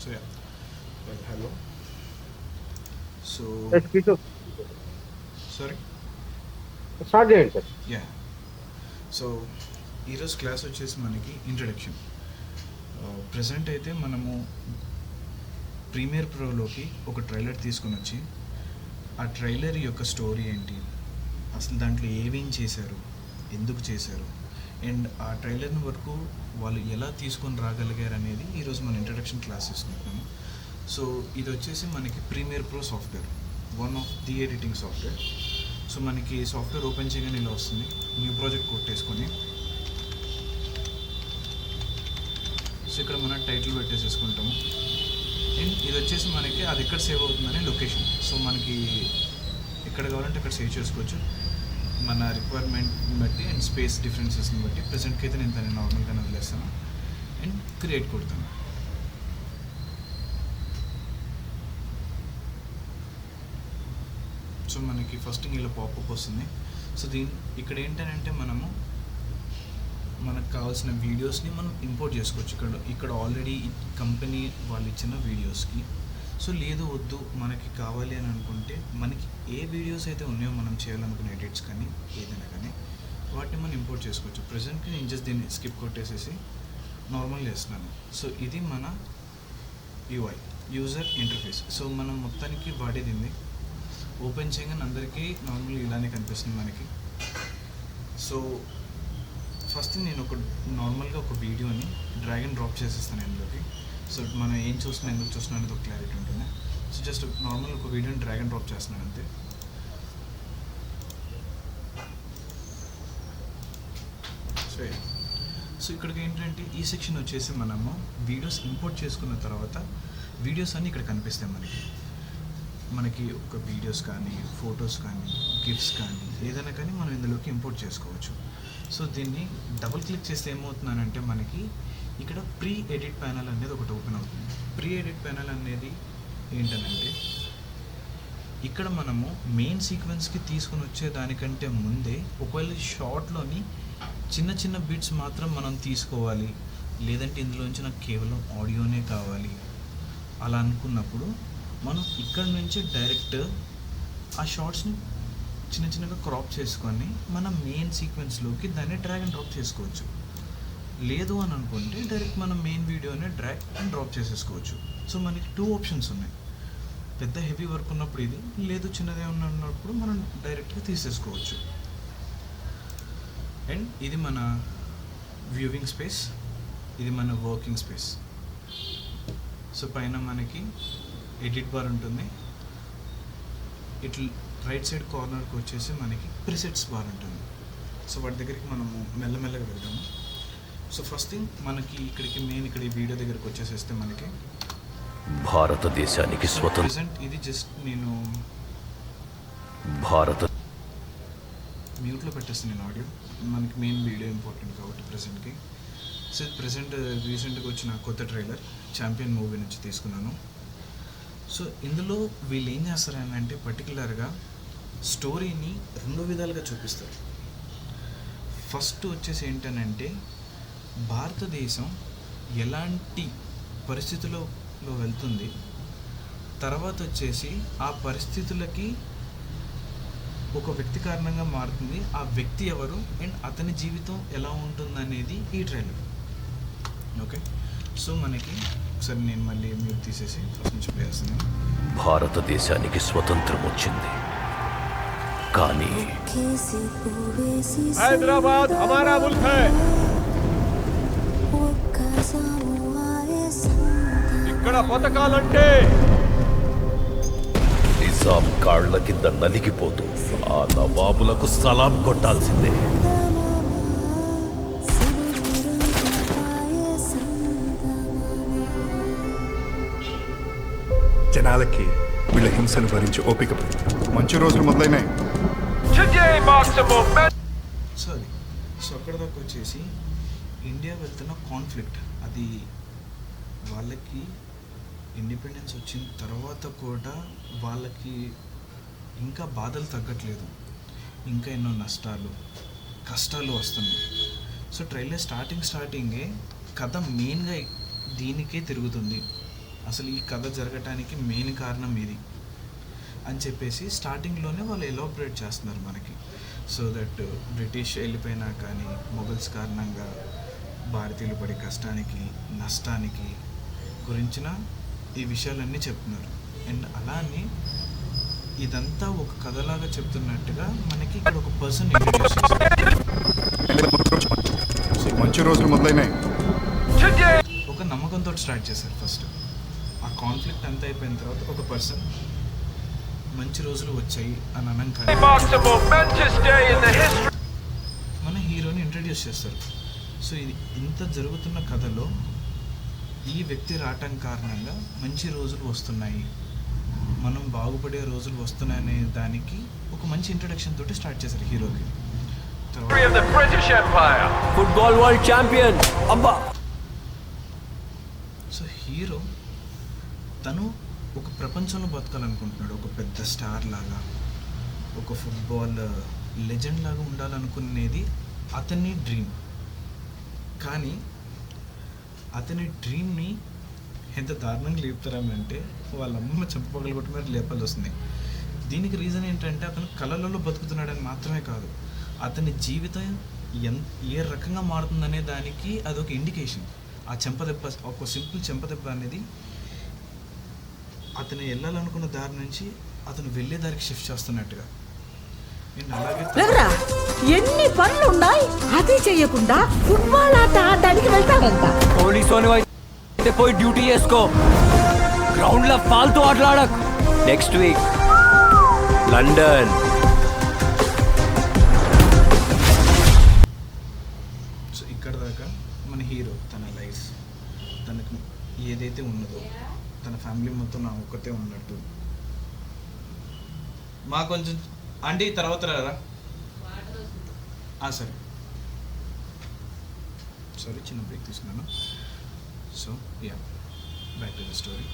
So yeah, well, hello. So Kishore, sorry. Start చేయండి sir. Yeah. So ఈరోజు class వచ్చేసి మనకి ఇంట్రడక్షన్. ప్రజెంట్ అయితే మనము ప్రీమియర్ ప్రోలోకి ఒక ట్రైలర్ తీసుకుని వచ్చి ఆ ట్రైలర్ యొక్క స్టోరీ ఏంటి, అసలు దాంట్లో ఏమేం చేశారు, ఎందుకు చేశారు, అండ్ ఆ ట్రైలర్ని వరకు వాళ్ళు ఎలా తీసుకొని రాగలిగారు అనేది ఈరోజు మన ఇంట్రడక్షన్ క్లాస్ తీసుకుంటున్నాము. సో ఇది వచ్చేసి మనకి Premiere Pro software, one of the editing software. So మనకి సాఫ్ట్వేర్ ఓపెన్ చేయగానే ఇలా వస్తుంది, న్యూ ప్రాజెక్ట్ కొట్టేసుకొని సో ఇక్కడ మనం టైటిల్ పెట్టేసేసుకుంటాము. అండ్ ఇది వచ్చేసి మనకి అది ఎక్కడ సేవ్ అవుతుందని లొకేషన్. సో మనకి ఎక్కడ కావాలంటే అక్కడ సేవ్ చేసుకోవచ్చు మన రిక్వైర్మెంట్ని బట్టి అండ్ స్పేస్ డిఫరెన్సెస్ని బట్టి. ప్రజెంట్కి అయితే నేను దాన్ని నార్మల్గానే వదిలేస్తాను అండ్ క్రియేట్ కొడతాను. సో మనకి ఫస్ట్ ఇలా పాపప్ వస్తుంది. సో ఇక్కడ ఏంటంటే మనకు కావాల్సిన వీడియోస్ని మనం ఇంపోర్ట్ చేసుకోవచ్చు. ఇక్కడ ఆల్రెడీ కంపెనీ వాళ్ళు ఇచ్చిన వీడియోస్కి. సో లేదు వద్దు మనకి కావాలి అని అనుకుంటే మనకి ఏ వీడియోస్ అయితే ఉన్నాయో మనం చేయాలనుకునే ఎడిట్స్ కానీ ఏదైనా కానీ వాటిని మనం ఇంపోర్ట్ చేసుకోవచ్చు. ప్రజెంట్కి నేను జస్ట్ దీన్ని స్కిప్ కొట్టేసేసి నార్మల్ చేస్తున్నాను. సో ఇది మన యూఐ, యూజర్ ఇంటర్ఫేస్. సో మనం మొత్తానికి వాడేది ఓపెన్ చేయగానే అందరికీ నార్మల్ ఇలానే కనిపిస్తుంది మనకి. సో ఫస్ట్ నేను నార్మల్గా ఒక వీడియోని డ్రాగ్ అండ్ డ్రాప్ చేసేస్తాను ఇందులోకి. సో మనం ఏం చూస్తున్నా ఎందుకు చూస్తున్నా అనేది ఒక క్లారిటీ ఉంటుంది. సో జస్ట్ నార్మల్ ఒక వీడియోని డ్రాగ్ అండ్ డ్రాప్ చేస్తున్నాను అంతే. సో ఇక్కడికి ఏంటంటే ఈ సెక్షన్ వచ్చేసి మనము వీడియోస్ ఇంపోర్ట్ చేసుకున్న తర్వాత వీడియోస్ అన్నీ ఇక్కడ కనిపిస్తాయి మనకి ఒక వీడియోస్ కానీ ఫొటోస్ కానీ గిఫ్ట్స్ కానీ ఏదైనా కానీ మనం ఇందులోకి ఇంపోర్ట్ చేసుకోవచ్చు. సో దీన్ని డబుల్ క్లిక్ చేస్తే ఏమవుతుందనంటే మనకి ఇక్కడ ప్రీ ఎడిట్ ప్యానల్ అనేది ఒకటి ఓపెన్ అవుతుంది. ప్రీ ఎడిట్ ప్యానల్ అనేది ఏంటనంటే ఇక్కడ మనము మెయిన్ సీక్వెన్స్కి తీసుకుని వచ్చే దానికంటే ముందే ఒకవేళ షార్ట్లోని చిన్న చిన్న బిట్స్ మాత్రం మనం తీసుకోవాలి, లేదంటే ఇందులోంచి నాకు కేవలం ఆడియోనే కావాలి అలా అనుకున్నప్పుడు మనం ఇక్కడ నుంచి డైరెక్ట్ ఆ షార్ట్స్ని చిన్న చిన్నగా క్రాప్ చేసుకొని మన మెయిన్ సీక్వెన్స్లోకి దాన్ని డ్రాగ్ అండ్ డ్రాప్ చేసుకోవచ్చు. లేదు అని అనుకుంటే డైరెక్ట్ మనం మెయిన్ వీడియోని డ్రాగ్ అండ్ డ్రాప్ చేసేసుకోవచ్చు. సో మనకి 2 ఆప్షన్స్ ఉన్నాయి. పెద్ద హెవీ వర్క్ ఉన్నప్పుడు ఇది, లేదు చిన్నదే ఉన్నప్పుడు మనం డైరెక్ట్గా తీసేసుకోవచ్చు. అండ్ ఇది మన వ్యూవింగ్ స్పేస్, ఇది మన వర్కింగ్ స్పేస్. సో పైన మనకి ఎడిట్ బార్ ఉంటుంది. ఇట్లా రైట్ సైడ్ కార్నర్కి వచ్చేసి మనకి ప్రిసెట్స్ బార్ ఉంటుంది. సో వాటి దగ్గరికి మనము మెల్లమెల్లగా వెళ్దాము. సో ఫస్ట్ థింగ్ మనకి ఇక్కడికి ఇక్కడ ఈ వీడియో దగ్గరికి వచ్చేసేస్తే మనకి భారతదేశానికి ప్రెసెంట్ ఇది జస్ట్ నేను మ్యూట్లో పెట్టేస్తాను నేను ఆడియో. మనకి మెయిన్ వీడియో ఇంపార్టెంట్ కాబట్టి ప్రెసెంట్కి. సో ప్రెసెంట్ రీసెంట్గా వచ్చిన కొత్త ట్రైలర్ ఛాంపియన్ మూవీ నుంచి తీసుకున్నాను. సో ఇందులో వీళ్ళు ఏం చేస్తారని అంటే పర్టికులర్గా స్టోరీని 2 విధాలుగా చూపిస్తారు. ఫస్ట్ వచ్చేసి ఏంటనంటే భారతదేశం ఎలాంటి పరిస్థితుల్లో వెళ్తుంది, తర్వాత వచ్చేసి ఆ పరిస్థితులకి ఒక వ్యక్తి కారణంగా మారుతుంది, ఆ వ్యక్తి ఎవరు అండ్ అతని జీవితం ఎలా ఉంటుందనేది ఈ ట్రైలర్. ఓకే, సో మనకి ఒకసారి నేను మళ్ళీ మ్యూట్ తీసేసి ఫస్ట్ నుంచి ప్లే చేస్తున్నాను. భారతదేశానికి స్వతంత్రం వచ్చింది, కానీ హైదరాబాద్ హమారా ముల్క్ హై. ఇక్కడ పథకాలంటే నిజాం కాళ్ల కింద నలిగిపోతూ ఆ నవాబులకు సలాం కొట్టాల్సిందే. జనాలకి వీళ్ళ హింసను భరించి ఓపిక మంచి రోజులు మొదలైనాయి. సారీ. సో అక్కడ దాకా వచ్చేసి ఇండియా వెళ్తున్న కాన్ఫ్లిక్ట్, అది వాళ్ళకి ఇండిపెండెన్స్ వచ్చిన తర్వాత కూడా వాళ్ళకి ఇంకా బాధలు తగ్గట్లేదు, ఇంకా ఎన్నో నష్టాలు కష్టాలు వస్తున్నాయి. సో ట్రైలర్ స్టార్టింగే కథ మెయిన్గా దీనికే తిరుగుతుంది. అసలు ఈ కథ జరగటానికి మెయిన్ కారణం ఇది అని చెప్పేసి స్టార్టింగ్లోనే వాళ్ళు ఎలాబరేట్ చేస్తున్నారు మనకి. సో దట్ బ్రిటిష్ వెళ్ళిపోయినా కానీ మొఘల్స్ కారణంగా భారతీయులు పడే కష్టానికి నష్టానికి గురించిన ఈ విషయాలన్నీ చెప్తున్నారు. అండ్ అలానే ఇదంతా ఒక కథలాగా చెప్తున్నట్టుగా మనకి ఇక్కడ ఒక పర్సన్ ఇంట్రడ్యూస్ చేస్తారు. మంచి రోజులు మొదలైనాయి. ఒక నమ్మకంతో స్టార్ట్ చేశారు. ఫస్ట్ ఆ కాన్ఫ్లిక్ట్ అంతా అయిపోయిన తర్వాత ఒక పర్సన్ మంచి రోజులు వచ్చాయి అని అనగానే మన హీరోని ఇంట్రడ్యూస్ చేస్తారు. సో ఇది ఇంత జరుగుతున్న కథలో ఈ వ్యక్తి రావటం కారణంగా మంచి రోజులు వస్తున్నాయి, మనం బాగుపడే రోజులు వస్తున్నాయనే దానికి ఒక మంచి ఇంట్రడక్షన్ తోటి స్టార్ట్ చేశారు హీరోకి. ఫుట్బాల్ వరల్డ్ ఛాంపియన్ అబ్బా. సో హీరో తను ఒక ప్రపంచంలో బతకాలనుకుంటున్నాడు, ఒక పెద్ద స్టార్ లాగా, ఒక ఫుట్బాల్ లెజెండ్ లాగా ఉండాలనుకునేది అతని డ్రీమ్. కానీ అతని డ్రీమ్ని ఎంత దారుణంగా లేపుతారంటే వాళ్ళ అమ్మమ్మ చెంపపగలు కొట్టి మరి లేపాల్సి వస్తుంది. దీనికి రీజన్ ఏంటంటే అతను కళలలో బతుకుతున్నాడని మాత్రమే కాదు, అతని జీవితం ఏ రకంగా మారుతుందనే దానికి అదొక ఇండికేషన్. ఆ చెంపదెబ్బ, ఒక సింపుల్ చెంపదెబ్బ అనేది అతను వెళ్ళాలనుకున్న దారి నుంచి అతను వెళ్ళే దారికి షిఫ్ట్ చేస్తున్నట్టుగా. రఘురా, ఎన్ని పనులు ఉన్నాయి అది చెయ్యకుండా ఫుట్బాల్ ఆట ఆడడానికి వెళ్తావంట. పోలీసు అయితే పోయి డ్యూటీ చేసుకో, గ్రౌండ్ లో ఫాల్తూ ఆటలాడకు. Next week London. సో ఇక్కడ దాకా మన హీరో తన లైఫ్, తనకు ఏదైతే ఉన్నదో తన ఫ్యామిలీ మొత్తం నా ఒక్కతే ఉన్నట్టు. మా కొంచెం ఆంటీ తర్వాత రారా. సరే సారీ, చిన్న బ్రేక్ తీసుకున్నాను. So back to the story.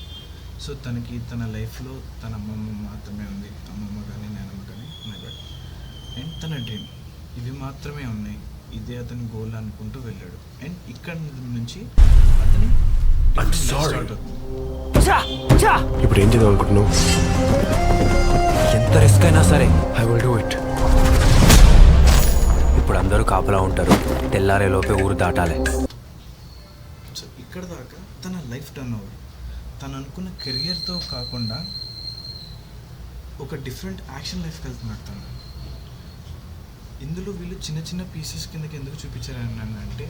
So తనకి తన లైఫ్లో తన అమ్మమ్మ మాత్రమే ఉంది, అమ్మమ్మ కానీ నాన్నమ్మ కానీ నెవర్. అండ్ తన డ్రీమ్ ఇవి మాత్రమే ఉన్నాయి, ఇదే అతని గోల్ అనుకుంటూ వెళ్ళాడు. అండ్ ఇక్కడ నుంచి అతని స్టార్ట్ అవుతుంది. ఇప్పుడు ఏం చేద్దాం అనుకుంటున్నావు? ఎంత రిస్క్ అయినా సరే ఐ విల్ డూ ఇట్. ఇప్పుడు అందరూ కాపలా ఉంటారు, తెల్లారే లోపే ఊరు దాటాలి. సో ఇక్కడ దాకా తన లైఫ్ టర్న్ ఓవర్, తను అనుకున్న కెరియర్తో కాకుండా ఒక డిఫరెంట్ యాక్షన్ లైఫ్కి వెళ్తున్నాడు తను. ఇందులో వీళ్ళు చిన్న చిన్న పీసెస్ కిందకి ఎందుకు చూపించారని అంటే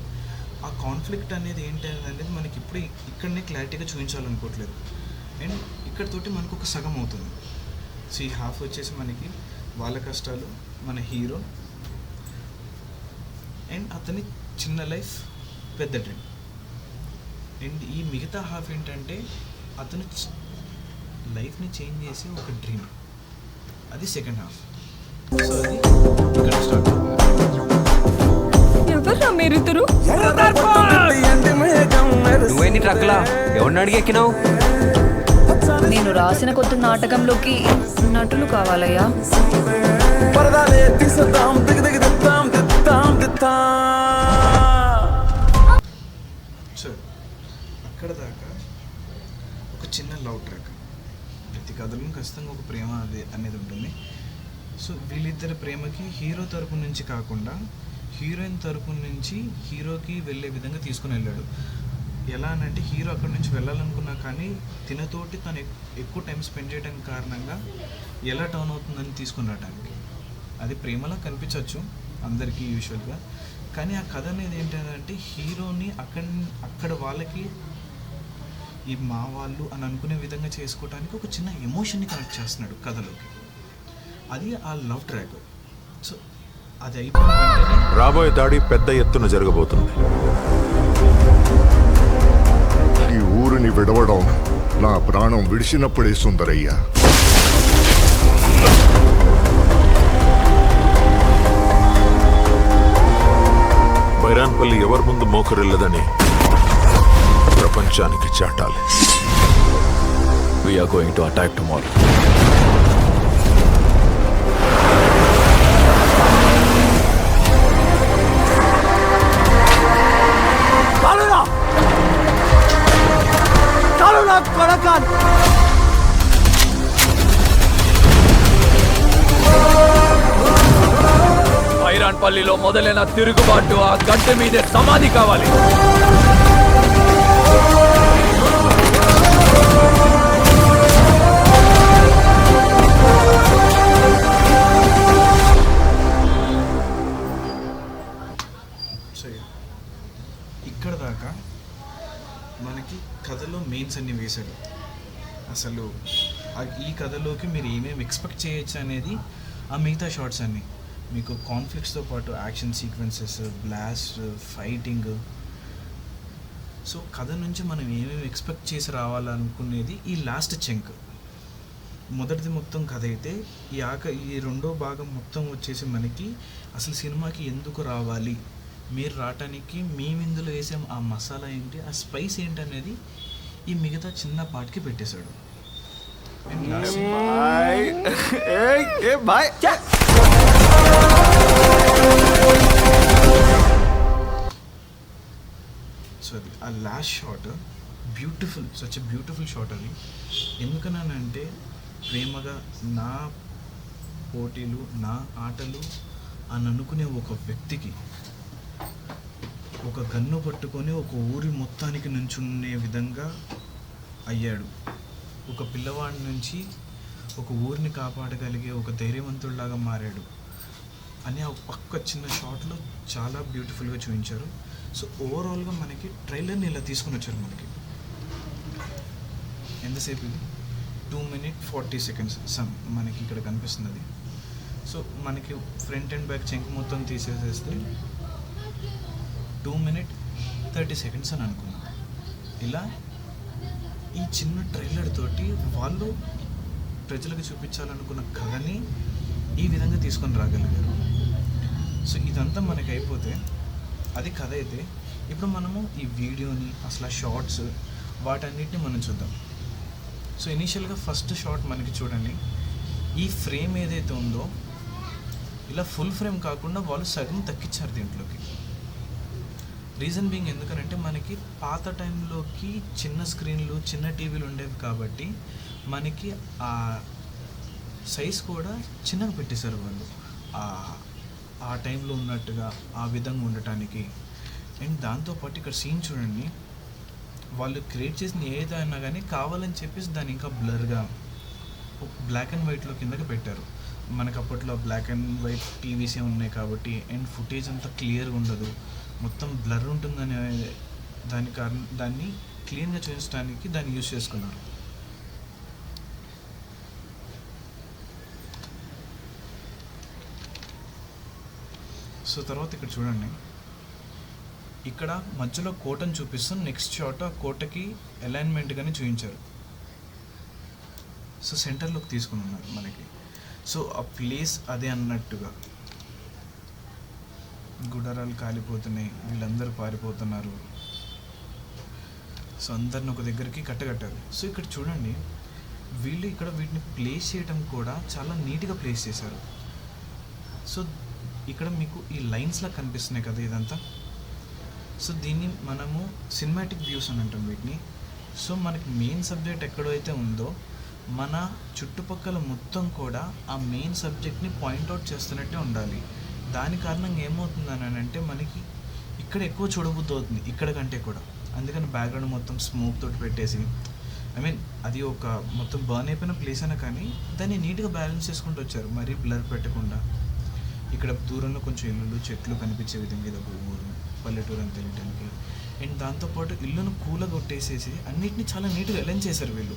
ఆ కాన్ఫ్లిక్ట్ అనేది ఏంటి అనేది మనకి ఇప్పుడు ఇక్కడనే క్లారిటీగా చూపించాలనుకోవట్లేదు. అండ్ ఇక్కడతోటి మనకు ఒక సగం అవుతుంది. సో ఈ హాఫ్ వచ్చేసి మనకి వాళ్ళ కష్టాలు, మన హీరో అండ్ అతని చిన్న లైఫ్, పెద్ద డ్రీమ్. అండ్ ఈ మిగతా హాఫ్ ఏంటంటే అతను లైఫ్ని చేంజ్ చేసే ఒక డ్రీమ్, అది సెకండ్ హాఫ్. సో అది ఇక్కడ స్టార్ట్ అవుతుంది. ఎవర్రా మీరిద్దరు? నువ్వేంది ట్రక్లా ఎవరిని అడిగి ఎక్కినావు? నేను రాసిన కొత్త నాటకంలోకి నటులు కావాలయ్యా. సో అక్కడ దాకా ఒక చిన్న లవ్ ట్రాక్. ప్రతి కథలో ఖచ్చితంగా ఒక ప్రేమ అనేది ఉంటుంది. సో వీళ్ళిద్దరి ప్రేమకి హీరో తరపు నుంచి కాకుండా హీరోయిన్ తరపు నుంచి హీరోకి వెళ్ళే విధంగా తీసుకుని వెళ్ళాడు. ఎలా అనంటే హీరో అక్కడి నుంచి వెళ్ళాలనుకున్నా కానీ తినతోటి తను ఎక్కువ టైం స్పెండ్ చేయడానికి కారణంగా ఎలా టర్న్ అవుతుందని తీసుకుని రావడానికి. అది ప్రేమలా కనిపించవచ్చు అందరికీ యూజువల్గా, కానీ ఆ కథ అనేది ఏంటంటే హీరోని అక్కడ వాళ్ళకి ఈ మా వాళ్ళు అని అనుకునే విధంగా చేసుకోవడానికి ఒక చిన్న ఎమోషన్ని కనెక్ట్ చేస్తున్నాడు కథలోకి. అది ఆ లవ్ ట్రాక్. సో అది అయిపోయిన వెంటనే రాబోయే దాడి పెద్ద ఎత్తున జరగబోతుంది. ఈ ఊరిని విడవడం నా ప్రాణం విడిచినప్పుడే సుందరయ్య. బైరాన్పల్లి ఎవరి ముందు మోకరిల్లదని ప్రపంచానికి చాటాలి. We are going to attack tomorrow. చాలు నా కొడక కమాన్. ఐరాన్పల్లిలో మొదలైన తిరుగుబాటు ఆ గడ్డ మీదే సమాధి కావాలి. సో ఇక్కడ దాకా మనకి కథలో మెయిన్స్ అన్ని వేశాడు. అసలు ఈ కథలోకి మీరు ఏమేమి ఎక్స్పెక్ట్ చేయొచ్చు అనేది ఆ మిగతా షార్ట్స్ అన్నీ మీకు కాన్ఫ్లిక్ట్స్తో పాటు action sequences, blast, fighting. So కథ నుంచి మనం ఏమేమి ఎక్స్పెక్ట్ చేసి రావాలనుకునేది ఈ లాస్ట్ చెంక్. మొదటిది మొత్తం కథ అయితే ఈ రెండో భాగం మొత్తం వచ్చేసి మనకి అసలు సినిమాకి ఎందుకు రావాలి, మీరు రావటానికి మేము ఇందులో వేసే ఆ మసాలా ఏంటి, ఆ స్పైస్ ఏంటి అనేది ఈ మిగతా చిన్న పార్ట్కి పెట్టేశాడు. సో అది ఆ last shot beautiful, such a beautiful shot అది. ఎందుకనంటే ప్రేమగా నా పోటీలు, నా ఆటలు అని అనుకునే ఒక వ్యక్తికి ఒక గన్ను పట్టుకొని ఒక ఊరి మొత్తానికి నుంచునే విధంగా అయ్యాడు. ఒక పిల్లవాడి నుంచి ఒక ఊరిని కాపాడగలిగే ఒక ధైర్యవంతుడిలాగా మారాడు అని ఆ పక్క చిన్న షాట్లో చాలా బ్యూటిఫుల్గా చూపించారు. సో ఓవరాల్గా మనకి ట్రైలర్ని ఇలా తీసుకుని వచ్చారు. మనకి ఎంతసేపు ఇది 2 minutes 40 seconds మనకి ఇక్కడ కనిపిస్తుంది అది. సో మనకి ఫ్రంట్ అండ్ బ్యాక్ చెంక్ మొత్తం తీసేసేస్తే 2 minutes 30 seconds అని అనుకున్నాం. ఇలా ఈ చిన్న ట్రైలర్ తోటి వాళ్ళు ప్రజలకు చూపించాలనుకున్న కథని ఈ విధంగా తీసుకొని రాగలిగారు. సో ఇదంతా మనకి అయిపోతే అది కథ అయితే ఇప్పుడు మనము ఈ వీడియోని అసలు షార్ట్స్ వాటన్నిటిని మనం చూద్దాం. సో ఇనీషియల్గా ఫస్ట్ షాట్ మనకి చూడండి, ఈ ఫ్రేమ్ ఏదైతే ఉందో ఇలా ఫుల్ ఫ్రేమ్ కాకుండా వాళ్ళు సగం తగ్గించారు దీంట్లోకి. రీజన్ బీయింగ్ ఎందుకనంటే మనకి పాత టైంలోకి చిన్న స్క్రీన్లు, చిన్న టీవీలు ఉండేవి కాబట్టి మనకి ఆ సైజ్ కూడా చిన్నగా పెట్టేశారు వాళ్ళు ఆ టైంలో ఉన్నట్టుగా ఆ విధంగా ఉండటానికి. అండ్ దాంతోపాటు ఇక్కడ సీన్ చూడండి, వాళ్ళు క్రియేట్ చేసిన ఏదైనా కానీ కావాలని చెప్పేసి దాన్ని ఇంకా బ్లర్గా బ్లాక్ అండ్ వైట్లో కిందకి పెట్టారు. మనకు అప్పట్లో బ్లాక్ అండ్ వైట్ టీవీసే ఉన్నాయి కాబట్టి అండ్ ఫుటేజ్ అంతా క్లియర్గా ఉండదు, మొత్తం బ్లర్ ఉంటుందనే దాన్ని క్లీన్గా చూపించడానికి దాన్ని యూజ్ చేసుకున్నారు. సో తర్వాత ఇక్కడ చూడండి, ఇక్కడ మధ్యలో కోటను చూపిస్తూ నెక్స్ట్ షాట్ ఆ కోటకి అలైన్మెంట్ కానీ చూపించారు. సో సెంటర్లోకి తీసుకుని ఉన్నారు మనకి. సో ఆ ప్లేస్ అదే అన్నట్టుగా గుడారాలు కాలిపోతున్నాయి, వీళ్ళందరూ పారిపోతున్నారు. సో అందరిని ఒక దగ్గరికి కట్టగట్టారు. సో ఇక్కడ చూడండి, వీళ్ళు ఇక్కడ వీటిని ప్లేస్ చేయడం కూడా చాలా నీట్గా ప్లేస్ చేశారు. సో ఇక్కడ మీకు ఈ లైన్స్లా కనిపిస్తున్నాయి కదా ఇదంతా. సో దీన్ని మనము సినిమాటిక్ వ్యూస్ అని అంటాం వీటిని. సో మనకి మెయిన్ సబ్జెక్ట్ ఎక్కడైతే ఉందో మన చుట్టుపక్కల మొత్తం కూడా ఆ మెయిన్ సబ్జెక్ట్ని పాయింట్అవుట్ చేస్తున్నట్టే ఉండాలి. దాని కారణంగా ఏమవుతుందని అంటే మనకి ఇక్కడ ఎక్కువ చూడబుద్ధి అవుతుంది ఇక్కడ కంటే కూడా. అందుకని బ్యాక్గ్రౌండ్ మొత్తం స్మోక్ తోటి పెట్టేసి, అది ఒక మొత్తం బర్న్ అయిపోయిన ప్లేస్ అయినా కానీ దాన్ని నీట్గా బ్యాలెన్స్ చేసుకుంటూ వచ్చారు, మరీ బ్లర్ పెట్టకుండా. ఇక్కడ దూరంలో కొంచెం ఇల్లులు, చెట్లు కనిపించే విధంగా ఇది ఒక ఊరు, పల్లెటూరు అని తెలియడానికి. అండ్ దాంతోపాటు ఇల్లును కూలగా కొట్టేసేసి అన్నిటిని చాలా నీట్గా అలైన్ చేశారు వీళ్ళు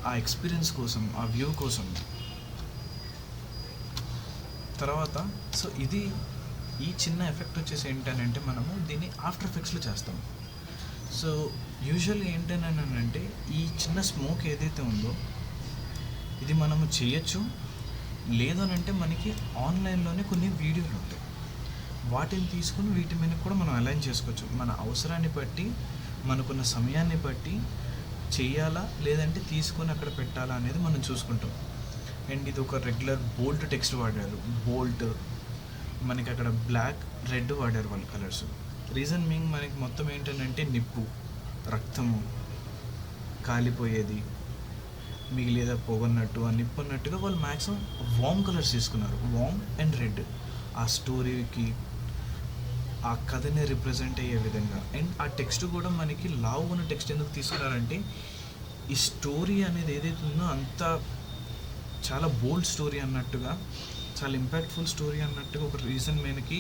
ఆ ఎక్స్పీరియన్స్ కోసం, ఆ వ్యూ కోసం. తర్వాత సో ఇది ఈ చిన్న ఎఫెక్ట్ వచ్చేసి ఏంటనంటే మనము దీన్ని ఆఫ్టర్ ఎఫెక్ట్స్లో చేస్తాం. సో యూజువల్గా ఏంటనంటే ఈ చిన్న స్మోక్ ఏదైతే ఉందో ఇది మనము చేయొచ్చు, లేదనంటే మనకి ఆన్లైన్లోనే కొన్ని వీడియోలు ఉంటాయి, వాటిని తీసుకుని వీటి మీద కూడా మనం అలైన్ చేసుకోవచ్చు. మన అవసరాన్ని బట్టి, మనకున్న సమయాన్ని బట్టి చేయాలా లేదంటే తీసుకొని అక్కడ పెట్టాలా అనేది మనం చూసుకుంటాం. అండ్ ఇది ఒక రెగ్యులర్ బోల్ట్ టెక్స్ట్ వాడారు, బోల్ట్, మనకి అక్కడ బ్లాక్, రెడ్ వాడారు వాళ్ళ కలర్స్. రీజన్ బీయింగ్ మనకి మొత్తం ఏంటంటే నిప్పు, రక్తము, కాలిపోయేది, మిగిలేదా పొగన్నట్టు, ఆ నిప్పన్నట్టుగా వాళ్ళు మ్యాక్సిమం వామ్ కలర్స్ తీసుకున్నారు. వామ్ అండ్ రెడ్ ఆ స్టోరీకి, ఆ కథని రిప్రజెంట్ అయ్యే విధంగా. అండ్ ఆ టెక్స్ట్ కూడా మనకి లావు ఉన్న టెక్స్ట్ ఎందుకు తీసుకున్నారంటే ఈ స్టోరీ అనేది ఏదైతే ఉందో అంత చాలా బోల్డ్ స్టోరీ అన్నట్టుగా, చాలా ఇంపాక్ట్ఫుల్ స్టోరీ అన్నట్టుగా ఒక రీజన్ మనకి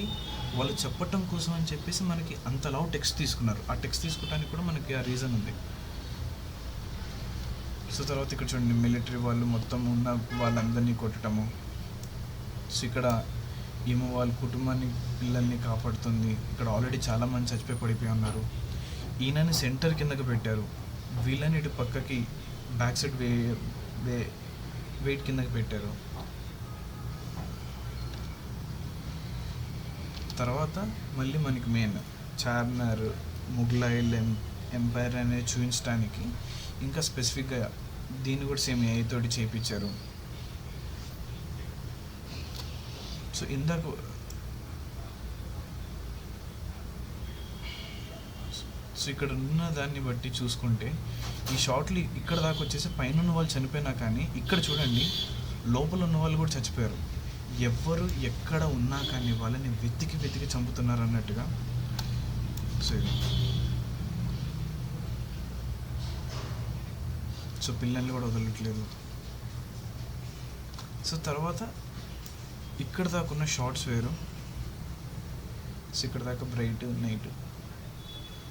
వాళ్ళు చెప్పటం కోసం అని చెప్పేసి మనకి అంత లావు టెక్స్ట్ తీసుకున్నారు. ఆ టెక్స్ట్ తీసుకోవడానికి కూడా మనకి ఆ రీజన్ ఉంది. సో తర్వాత ఇక్కడ చూడండి, మిలిటరీ వాళ్ళు మొత్తం ఉన్న వాళ్ళందరినీ కొట్టడము. సో ఇక్కడ ఏమో వాళ్ళ కుటుంబాన్ని, పిల్లల్ని కాపాడుతుంది. ఇక్కడ ఆల్రెడీ చాలామంది చచ్చిపోయి పడిపోయి ఉన్నారు. ఈయనని సెంటర్ కిందకి పెట్టారు, వీళ్ళని ఇటు పక్కకి బ్యాక్ సైడ్ వెయిట్ కిందకి పెట్టారు. తర్వాత మళ్ళీ మనకి మెయిన్ చార్మినార్, ముఘలాయిల్ ఎంపైర్ అనేది చూపించడానికి ఇంకా స్పెసిఫిక్గా దీన్ని కూడా సేమ్ AI తోటి చేయించారు. సో ఇందాక ఇక్కడ ఉన్న దాన్ని బట్టి చూసుకుంటే ఈ షార్ట్లు ఇక్కడ దాకా వచ్చేసి పైన ఉన్న వాళ్ళు చనిపోయినా కానీ ఇక్కడ చూడండి లోపల ఉన్న వాళ్ళు కూడా చచ్చిపోయారు. ఎవ్వరు ఎక్కడ ఉన్నా కానీ వాళ్ళని వెతికి చంపుతున్నారు అన్నట్టుగా. సో పిల్లల్ని కూడా వదలట్లేదు. సో తర్వాత ఇక్కడ దాకా ఉన్న షార్ట్స్ వేరు. సో ఇక్కడ దాకా బ్రైట్ నైట్.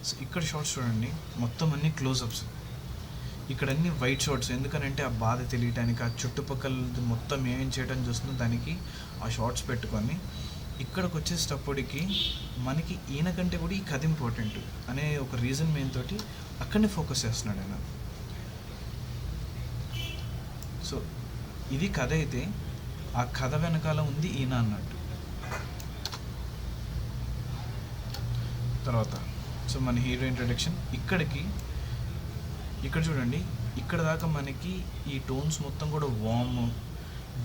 సో ఇక్కడ షార్ట్స్ చూడండి మొత్తం అన్నీ క్లోజప్స్. ఇక్కడ అన్ని వైట్ షార్ట్స్, ఎందుకనంటే ఆ బాధ తెలియటానికి, ఆ చుట్టుపక్కల మొత్తం ఏమేం చేయడం చూస్తుందో దానికి ఆ షార్ట్స్ పెట్టుకొని ఇక్కడికి వచ్చేటప్పటికి మనకి ఈయన కంటే కూడా ఈ కథ ఇంపార్టెంట్ అనే ఒక రీజన్ మెయిన్ తోటి అక్కడనే ఫోకస్ చేస్తున్నాడు ఆయన. సో ఇది కథ అయితే ఆ కథ వెనకాల ఉంది ఈయన అన్నట్టు. తర్వాత సో మన హీరో ఇంట్రడక్షన్ ఇక్కడ చూడండి, ఇక్కడ దాకా మనకి ఈ టోన్స్ మొత్తం కూడా వామ్,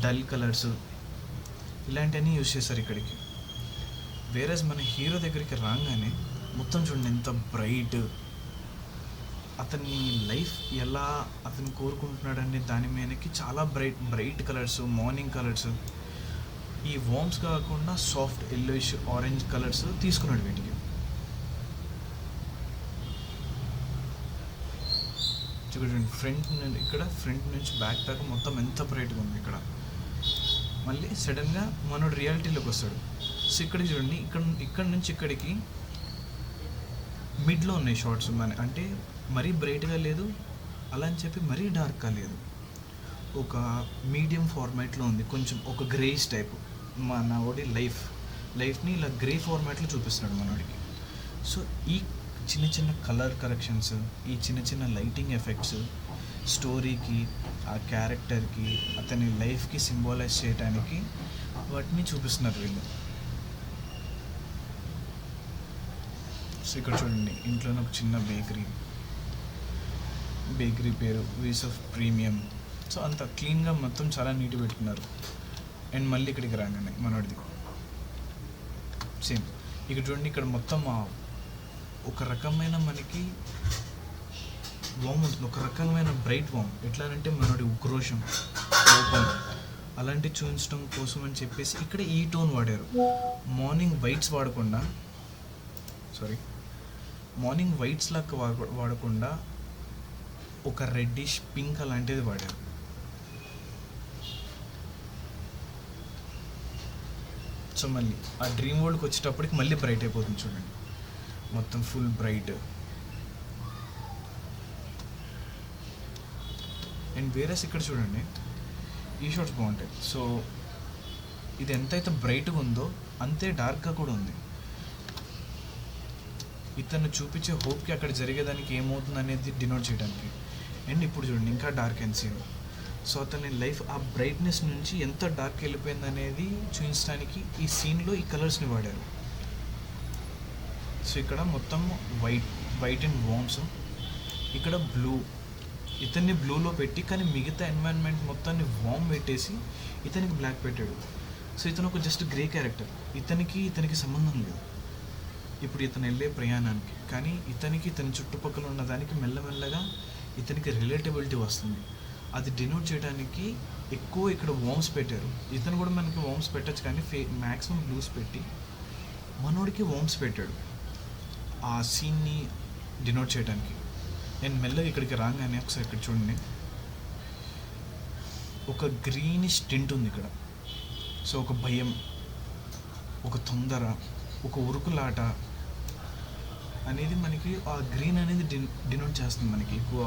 డల్ కలర్స్ ఇలాంటివన్నీ యూజ్ చేస్తారు ఇక్కడికి. వేరేస్ మన హీరో దగ్గరికి రాగానే మొత్తం చూడండి ఎంత బ్రైట్, అతని లైఫ్ ఎలా అతను కోరుకుంటున్నాడనే దాని మీదకి చాలా బ్రైట్ కలర్స్, మార్నింగ్ కలర్స్, ఈ వామ్స్ కాకుండా సాఫ్ట్ ఎల్లోయిష్ ఆరెంజ్ కలర్స్ తీసుకున్నాడు వీటికి. చూడండి ఫ్రంట్ నుంచి బ్యాక్ దాకా మొత్తం ఎంత బ్రైట్గా ఉంది. ఇక్కడ మళ్ళీ సడన్గా మనోడు రియాలిటీలోకి వస్తాడు. సో ఇక్కడికి చూడండి, ఇక్కడ నుంచి ఇక్కడికి మిడ్లో ఉన్నాయి షార్ట్స్. అంటే మరీ బ్రైట్గా లేదు, అలా అని చెప్పి మరీ డార్క్గా లేదు, ఒక మీడియం ఫార్మాట్లో ఉంది. కొంచెం ఒక గ్రేస్ టైప్. మనోడి లైఫ్ని ఇలా గ్రే ఫార్మాట్లో చూపిస్తున్నాడు మనోడికి. సో ఈ చిన్న కలర్ కరెక్షన్స్, ఈ చిన్న లైటింగ్ ఎఫెక్ట్స్ స్టోరీకి, ఆ క్యారెక్టర్కి, అతని లైఫ్కి సింబాలైజ్ చేయడానికి వాటిని చూపిస్తున్నారు వీళ్ళు. సో ఇక్కడ చూడండి, ఇంట్లోనే ఒక చిన్న బేకరీ పేరు వీస్ ఆఫ్ ప్రీమియం. సో అంత క్లీన్గా మొత్తం చాలా నీట్గా పెట్టుకున్నారు. అండ్ మళ్ళీ ఇక్కడికి రాగానే మనోడిది సేమ్. ఇక్కడ చూడండి, ఇక్కడ మొత్తం ఒక రకమైన మనకి వామ్ ఉంటుంది, ఒక రకమైన బ్రైట్ వామ్. ఎట్లా అంటే మనోడి ఉక్రోషం, కోపం అలాంటివి చూపించడం కోసం అని చెప్పేసి ఇక్కడ ఈ టోన్ వాడారు. మార్నింగ్ వైట్స్ లాగా వాడకుండా ఒక రెడ్డిష్ పింక్ అలాంటిది వాడారు. సో మళ్ళీ ఆ డ్రీమ్ వరల్డ్కి వచ్చేటప్పటికి మళ్ళీ బ్రైట్ అయిపోతుంది చూడండి, మొత్తం ఫుల్ బ్రైట్. అండ్ వేరేస్ ఇక్కడ చూడండి, ఈ షార్ట్స్ బాగుంటాయి. సో ఇది ఎంతైతే బ్రైట్గా ఉందో అంతే డార్క్గా కూడా ఉంది. ఇతను చూపించే హోప్కి అక్కడ జరిగేదానికి ఏమవుతుంది అనేది డినోట్ చేయడానికి. అండ్ ఇప్పుడు చూడండి ఇంకా డార్క్ అండ్ సీన్. సో అతని లైఫ్ ఆ బ్రైట్నెస్ నుంచి ఎంత డార్క్ వెళ్ళిపోయింది అనేది చూపించడానికి ఈ సీన్లో ఈ కలర్స్ని వాడారు. సో ఇక్కడ మొత్తం వైట్ అండ్ వామ్స్, ఇక్కడ బ్లూ, ఇతన్ని బ్లూలో పెట్టి కానీ మిగతా ఎన్వైరన్మెంట్ మొత్తాన్ని వామ్ పెట్టేసి ఇతనికి బ్లాక్ పెట్టాడు. సో ఇతను ఒక జస్ట్ గ్రే క్యారెక్టర్, ఇతనికి సంబంధం లేదు ఇప్పుడు ఇతను వెళ్ళే ప్రయాణానికి. కానీ ఇతని చుట్టుపక్కల ఉన్నదానికి మెల్లమెల్లగా ఇతనికి రిలేటబిలిటీ వస్తుంది. అది డినోట్ చేయడానికి ఎక్కువ ఇక్కడ వామ్స్ పెట్టారు. ఇతను కూడా మనకి వామ్స్ పెట్టచ్చు, కానీ మ్యాక్సిమం బ్లూస్ పెట్టి మనోడికి వామ్స్ పెట్టాడు ఆ సీన్ని డినోట్ చేయడానికి. నేను మెల్లగా ఇక్కడికి రాగానే ఒకసారి ఇక్కడ చూడండి, ఒక గ్రీనిష్ టింట్ ఉంది ఇక్కడ. సో ఒక భయం, ఒక తొందర, ఒక ఉరుకులాట అనేది మనకి ఆ గ్రీన్ అనేది డినోట్ చేస్తుంది. మనకి ఎక్కువ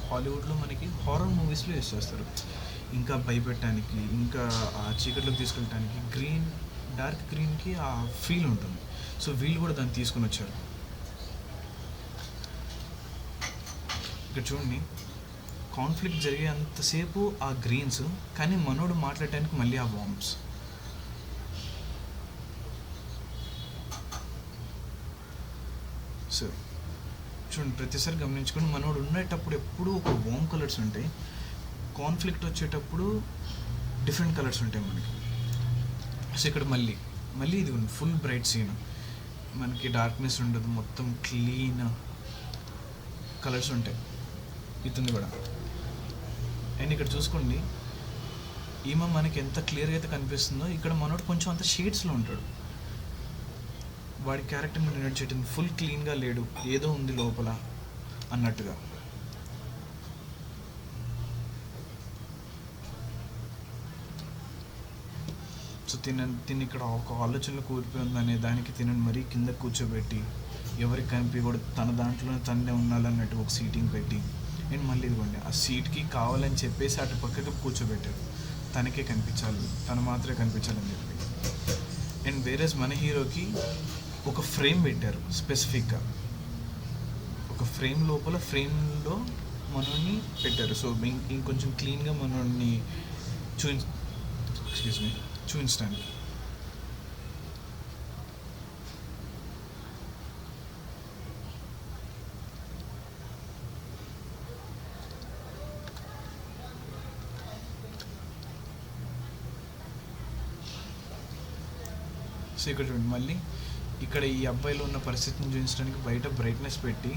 హాలీవుడ్లో మనకి హారర్ మూవీస్లో యూస్ చేస్తారు, ఇంకా భయపెట్టడానికి, ఇంకా ఆ చీకట్లోకి తీసుకెళ్ళడానికి గ్రీన్, డార్క్ గ్రీన్కి ఆ ఫీల్ ఉంటుంది. సో వీళ్ళు కూడా దాన్ని తీసుకొని వచ్చారు. ఇక్కడ చూడండి, కాన్ఫ్లిక్ట్ జరిగే అంతసేపు ఆ గ్రీన్స్, కానీ మనోడు మాట్లాడటానికి మళ్ళీ ఆ వామ్స్. సో చూడండి, ప్రతిసారి గమనించుకొని మనోడు ఉండేటప్పుడు ఎప్పుడు ఒక వామ్ కలర్స్ ఉంటాయి, కాన్ఫ్లిక్ట్ వచ్చేటప్పుడు డిఫరెంట్ కలర్స్ ఉంటాయి మనకి. సో ఇక్కడ మళ్ళీ ఇది ఫుల్ బ్రైట్ సీన్, మనకి డార్క్నెస్ ఉండదు, మొత్తం క్లీన్ కలర్స్ ఉంటాయి. ఇతుంది కూడా. అండ్ ఇక్కడ చూసుకోండి, ఈమె మనకి ఎంత క్లియర్గా అయితే కనిపిస్తుందో, ఇక్కడ మనోడు కొంచెం అంత షేడ్స్లో ఉంటాడు. వాడి క్యారెక్టర్ని డినోట్ చేయడం ఫుల్ క్లీన్గా లేడు, ఏదో ఉంది లోపల అన్నట్టుగా. సో తిని ఇక్కడ ఒక ఆలోచనలో కూలిపోయి ఉందనే దానికి తినని మరీ కింద కూర్చోబెట్టి, ఎవరికి కనిపించకూడదు, తన దాంట్లోనే తన్నే ఉండాలన్నట్టు ఒక సీటింగ్ పెట్టి, అండ్ మళ్ళీ ఇదిగోండి ఆ సీట్కి కావాలని చెప్పేసి అటు పక్కకి కూర్చోబెట్టారు, తనకే కనిపించాలి, తను మాత్రమే కనిపించాలని చెప్పి. అండ్ వేరేస్ మన హీరోకి ఒక ఫ్రేమ్ పెట్టారు స్పెసిఫిక్గా, ఒక ఫ్రేమ్ లోపల ఫ్రేమ్లో మనల్ని పెట్టారు. సో ఇంకొంచెం క్లీన్గా మనల్ని చూపించడానికి. సో ఇక్కడ చూడండి, మళ్ళీ ఇక్కడ ఈ అబ్బాయిలో ఉన్న పరిస్థితిని చూపించడానికి బయట బ్రైట్నెస్ పెట్టి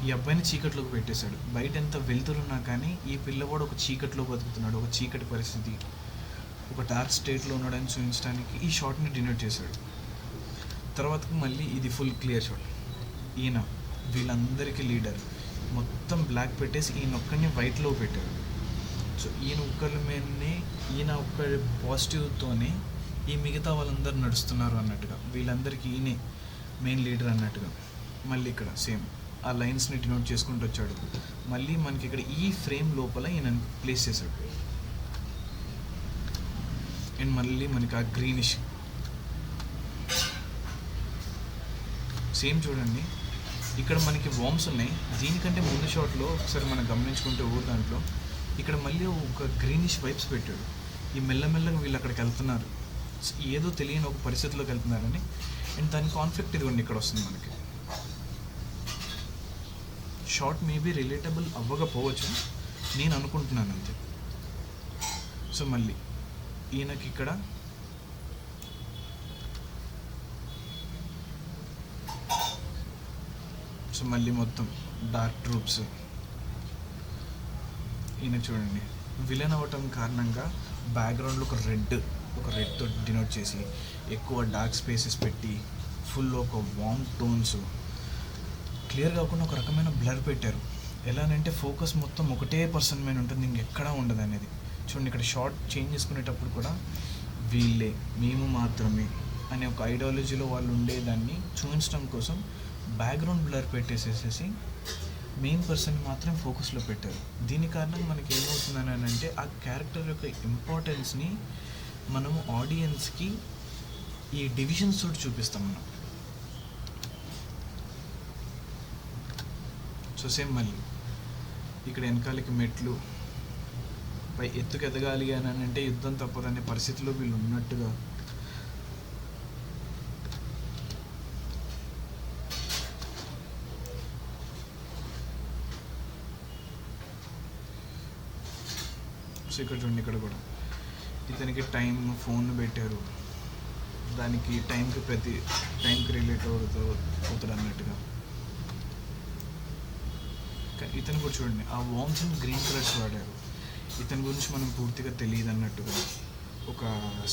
ఈ అబ్బాయిని చీకట్లోకి పెట్టేశాడు. బయట ఎంత వెళ్తురున్నా కానీ ఈ పిల్లవాడు ఒక చీకట్లో బతుకుతున్నాడు, ఒక చీకటి పరిస్థితి, ఒక డార్క్ స్టేట్లో ఉన్నాడని చూపించడానికి ఈ షాట్ని డినోట్ చేశాడు. తర్వాతకు మళ్ళీ ఇది ఫుల్ క్లియర్ షాట్. ఈయన వీళ్ళందరికీ లీడర్, మొత్తం బ్లాక్ పెట్టేసి ఈయన ఒక్కడిని వైట్లో పెట్టాడు. సో ఈయన ఒక్కరి మీదనే, ఈయన ఒక్కరి పాజిటివ్తోనే ఈ మిగతా వాళ్ళందరూ నడుస్తున్నారు అన్నట్టుగా, వీళ్ళందరికీ ఈయనే మెయిన్ లీడర్ అన్నట్టుగా. మళ్ళీ ఇక్కడ సేమ్ ఆ లైన్స్ని డినోట్ చేసుకుంటూ వచ్చాడు. మళ్ళీ మనకి ఇక్కడ ఈ ఫ్రేమ్ లోపల ఈయన ప్లేస్ చేశాడు. అండ్ మళ్ళీ మనకి ఆ గ్రీనిష్ సేమ్ చూడండి, ఇక్కడ మనకి వామ్స్ ఉన్నాయి. దీనికంటే ముందు షాట్లో ఒకసారి మనం గమనించుకుంటే దాంట్లో ఇక్కడ మళ్ళీ ఒక గ్రీనిష్ వైబ్స్ పెట్టాడు. ఈ మెల్లమెల్లగా వీళ్ళు అక్కడికి వెళ్తున్నారు, ఏదో తెలియని ఒక పరిస్థితిలోకి వెళ్తున్నారని. అండ్ దాని కాన్ఫ్లిక్ట్ ఇదిగోండి ఇక్కడ వస్తుంది మనకి. షార్ట్ మేబీ రిలేటబుల్ అవ్వకపోవచ్చు, నేను అనుకుంటున్నాను అంతే. సో మళ్ళీ ఈయనకి ఇక్కడ సో మళ్ళీ మొత్తం డార్క్ ట్రూప్స్. ఈయన చూడండి, విలన్ అవ్వటం కారణంగా బ్యాక్గ్రౌండ్లో ఒక రెడ్తో డినోట్ చేసి ఎక్కువ డార్క్ స్పేసెస్ పెట్టి ఫుల్ ఒక వామ్ టోన్స్, క్లియర్ కాకుండా ఒక రకమైన బ్లర్ పెట్టారు. ఎలానంటే ఫోకస్ మొత్తం ఒకటే పర్సన్ మీద ఉంటుంది, ఇంకెక్కడా ఉండదు అనేది. చూడండి, ఇక్కడ షార్ట్ చేంజ్ చేసుకునేటప్పుడు కూడా వీళ్ళే, మేము మాత్రమే అనే ఒక ఐడియాలజీలో వాళ్ళు ఉండేదాన్ని చూపించడం కోసం బ్యాక్గ్రౌండ్ బ్లర్ పెట్టేసేసేసి మెయిన్ పర్సన్ మాత్రం ఫోకస్లో పెట్టారు. దీని కారణంగా మనకి ఏమవుతుందని అంటే ఆ క్యారెక్టర్ యొక్క ఇంపార్టెన్స్ని మనము ఆడియన్స్కి ఈ డివిజన్స్ తోటి చూపిస్తాం మనం. సో సేమ్ మళ్ళీ ఇక్కడ వెనకాలకి మెట్లు, పై ఎత్తుకు ఎదగాలి అని అంటే యుద్ధం తప్పదనే పరిస్థితిలో వీళ్ళు ఉన్నట్టుగా. సో ఇక్కడ చూడండి, ఇక్కడ కూడా ఇతనికి టైం ఫోన్ పెట్టారు, దానికి టైంకి రిలేట్ అవుతాడు అన్నట్టుగా. ఇతను కూడా చూడండి, ఆ వామ్స్ అండ్ గ్రీన్ కలర్స్ వాడారు. ఇతని గురించి మనం పూర్తిగా తెలియదు అన్నట్టుగా, ఒక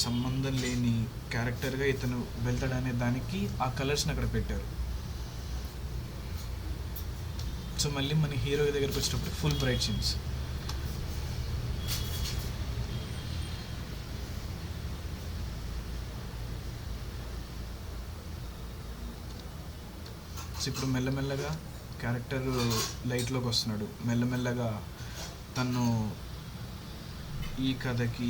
సంబంధం లేని క్యారెక్టర్గా ఇతను వెళ్తాడనే దానికి ఆ కలర్స్ని అక్కడ పెట్టారు. సో మళ్ళీ మన హీరో దగ్గరికి వచ్చేటప్పుడు ఫుల్ బ్రైట్ సీన్స్. సో ఇప్పుడు మెల్లమెల్లగా క్యారెక్టర్ లైట్లోకి వస్తున్నాడు. మెల్లమెల్లగా తను ఈ కథకి,